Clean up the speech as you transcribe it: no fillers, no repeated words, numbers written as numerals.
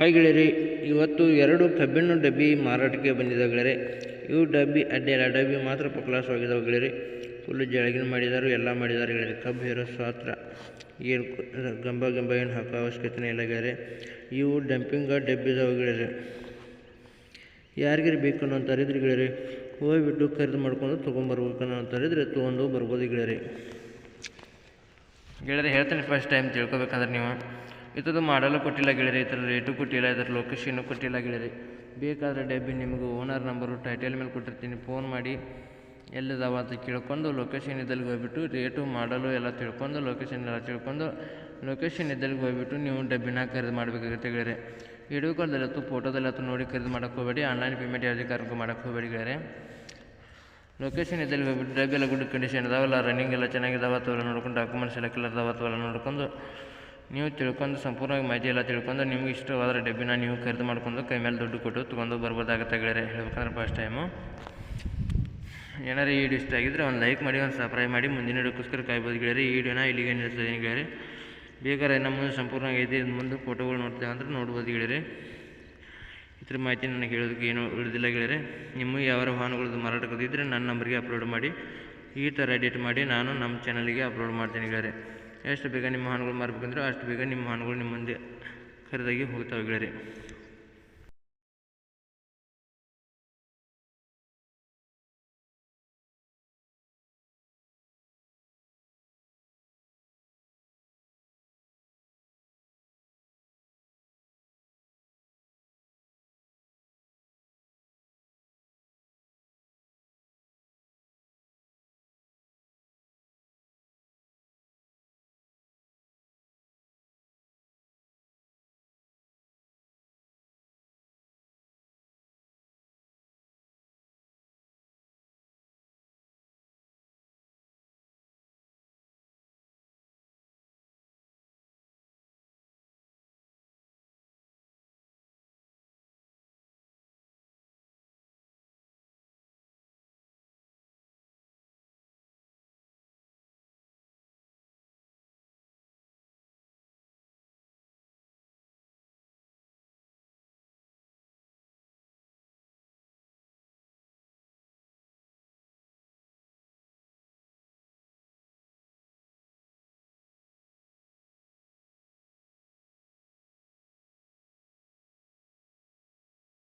Hi ಗೆಳೆಯರಿ, ಇವತ್ತು 2 ಕಬ್ಬಿಣ ಡಬ್ಬಿ ಮಾರಾಟಕ್ಕೆ ಬಂದಿದ್ದಾವೆ ಗೆಳೆಯರಿ. ಇವು ಡಬ್ಬಿ ಅಡ್ಡಿಲ್ಲ, ಡಬ್ಬಿ ಮಾತ್ರ ಪಕ್ಲಾಸವಾಗಿದ್ದಾವೆ ಗೆಳೆಯರಿ. ಫುಲ್ ಜಳಗಿನ ಮಾಡಿದಾರು, ಎಲ್ಲ ಮಾಡಿದ್ದಾರೆ ಗೆಳೆಯರಿ. ಕಬ್ಬು ಹೇರೋ ಸಾತ್ರ ಏನು ಗಂಬ ಏನು ಹಾಕೋ ಅವಶ್ಯಕತೆ ಇಲ್ಲ ಗೆಳೆಯರಿ. ಇವು ಡಂಪಿಂಗ್ ಡಬ್ಬಿ ಇದಾವೆ ಗೆಳೆಯರಿ. ಯಾರಿಗಾರು ಬೇಕು ಅನ್ನೋಂತಾರಿದ್ರೆ ಗೆಳೆಯರಿ ಹೋಗ್ಬಿಟ್ಟು ಖರೀದಿ ಮಾಡ್ಕೊಂಡು ತೊಗೊಂಬರ್ಬೇಕು ಅನ್ನೋಂತಾರಿದ್ರೆ ತೊಗೊಂಡು ಬರ್ಬೋದು ಗೆಳೆಯರಿ. ಗೆಳೆಯರಿ ಹೇಳ್ತೀನಿ, ಫಸ್ಟ್ ಟೈಮ್ ತಿಳ್ಕೊಬೇಕಂದ್ರೆ ನೀವು ಇದರದ್ದು ಮಾಡಲು ಕೊಟ್ಟಿಲ್ಲ ಗೆಳೆಯರಿ, ಇದರ ರೇಟು ಕೊಟ್ಟಿಲ್ಲ, ಇದರ ಲೊಕೇಶನ್ನು ಕೊಟ್ಟಿಲ್ಲ ಗೆಳೆಯರಿ. ಬೇಕಾದರೆ ಡಬ್ಬಿ ನಿಮಗೆ ಓನರ್ ನಂಬರು ಟೈಟಲ್ ಮೇಲೆ ಕೊಟ್ಟಿರ್ತೀನಿ, ಫೋನ್ ಮಾಡಿ ಎಲ್ಲಿದಾವ ಅಂತ ಕೇಳ್ಕೊಂಡು ಲೊಕೇಶನ್ ಇದ್ದಲ್ಲಿ ಹೋಗ್ಬಿಟ್ಟು ರೇಟು ಮಾಡಲು ಎಲ್ಲ ತಿಳ್ಕೊಂಡು ಲೊಕೇಶನ್ ಎಲ್ಲ ತಿಳ್ಕೊಂಡು ಲೊಕೇಶನ್ ಇದ್ದಲ್ಲಿ ಹೋಗ್ಬಿಟ್ಟು ನೀವು ಡಬ್ಬಿನ ಖರೀದಿ ಮಾಡಬೇಕಾಗುತ್ತೆ ಗೆಳೆಯರಿ. ವಿಡಿಯೋ ಕಾಲ್ದಲ್ಲತ್ತು ಫೋಟೋದಲ್ಲತ್ತು ನೋಡಿ ಖರೀದಿ ಮಾಡೋಕ್ಕೆ ಹೋಗಬೇಡಿ, ಆನ್ಲೈನ್ ಪೇಮೆಂಟ್ ಯಾವುದೇ ಕಾರಣಕ್ಕೂ ಮಾಡೋಕ್ಕೆ ಹೋಗಬೇಡಿ ಗೆಳೆಯರಿ. ಲೊಕೇಶನ್ ಇದ್ದಲ್ಲಿ ಹೋಗ್ಬಿಟ್ಟು ಡಬ್ಬಿ ಎಲ್ಲ ಗುಡ್ ಕಂಡೀಷನ್ ಇದಾವಲ್ಲ, ರನ್ನಿಂಗ್ ಎಲ್ಲ ಚೆನ್ನಾಗಿದಾವ ಅಥವಾ ನೋಡ್ಕೊಂಡು ಡಾಕ್ಯುಮೆಂಟ್ಸ್ ಎಲ್ಲ ಕ್ಲಿಯರ್ ಇದಾವ ಅಥವಾ ನೋಡ್ಕೊಂಡು ನೀವು ತಿಳ್ಕೊಂಡು ಸಂಪೂರ್ಣವಾಗಿ ಮಾಹಿತಿ ಎಲ್ಲ ತಿಳ್ಕೊಂಡು ನಿಮ್ಗೆ ಇಷ್ಟವಾದ ಡಬ್ಬಿನ ನೀವು ಖರೀದಿ ಮಾಡ್ಕೊಂಡು ಕೈ ಮೇಲೆ ದುಡ್ಡು ಕೊಟ್ಟು ತೊಗೊಂಡು ಬರ್ಬೋದಾಗುತ್ತೆ ಗೆಳೆಯರಿ. ಹೇಳ್ಬೇಕಂದ್ರೆ ಫಸ್ಟ್ ಟೈಮು ಏನಾರು ಈ ವಿಡಿಯೋ ಇಷ್ಟ ಆಗಿದ್ದರೆ ಒಂದು ಲೈಕ್ ಮಾಡಿ, ಒಂದು ಸಬ್ಸ್ಕ್ರೈಬ್ ಮಾಡಿ, ಮುಂದಿನ ವಿಡಿಯೋಕ್ಕೋಸ್ಕರ ಕಾಯ್ಬೋದು ಗೆಳೆಯರಿ. ಈ ವಿಡಿಯೋನ ಇಲ್ಲಿಗೆ ನಿಲ್ಲಿಸ್ತೀನಿ ಗೆಳೆಯರಿ. ಬೇಕಾದ್ರೆ ನಮ್ಮ ಮುಂದೆ ಸಂಪೂರ್ಣವಾಗಿ ಐತೆ, ಮುಂದೆ ಫೋಟೋಗಳು ನೋಡ್ತೇವೆ ಅಂದ್ರೆ ನೋಡ್ಬೋದು ಗೆಳೆಯರಿ. ಇದ್ರ ಮಾಹಿತಿ ನನಗೆ ಹೇಳೋದಕ್ಕೆ ಏನೂ ಉಳಿದಿಲ್ಲ ಗೆಳೆಯರಿ. ನಿಮಗೆ ಯಾವ ವಾಹನಗಳದ್ದು ಮಾರಾಟಕ್ಕಿದ್ದರೆ ನನ್ನ ನಂಬರ್ಗೆ ಅಪ್ಲೋಡ್ ಮಾಡಿ, ಈ ಥರ ಎಡಿಟ್ ಮಾಡಿ ನಾನು ನಮ್ಮ ಚಾನಲಿಗೆ ಅಪ್ಲೋಡ್ ಮಾಡ್ತೀನಿ ಗೆಳೆಯರಿ. ಎಷ್ಟು ಬೇಗ ನಿಮ್ಮ ವಾಹನಗಳು ಮಾರಬೇಕಂದ್ರೆ ಅಷ್ಟು ಬೇಗ ನಿಮ್ಮ ವಾಹನಗಳು ನಿಮ್ಮ ಮುಂದೆ ಖರೀದಾಗಿ ಹೋಗ್ತಾವೆ ಗೆಳೆಯರಿ.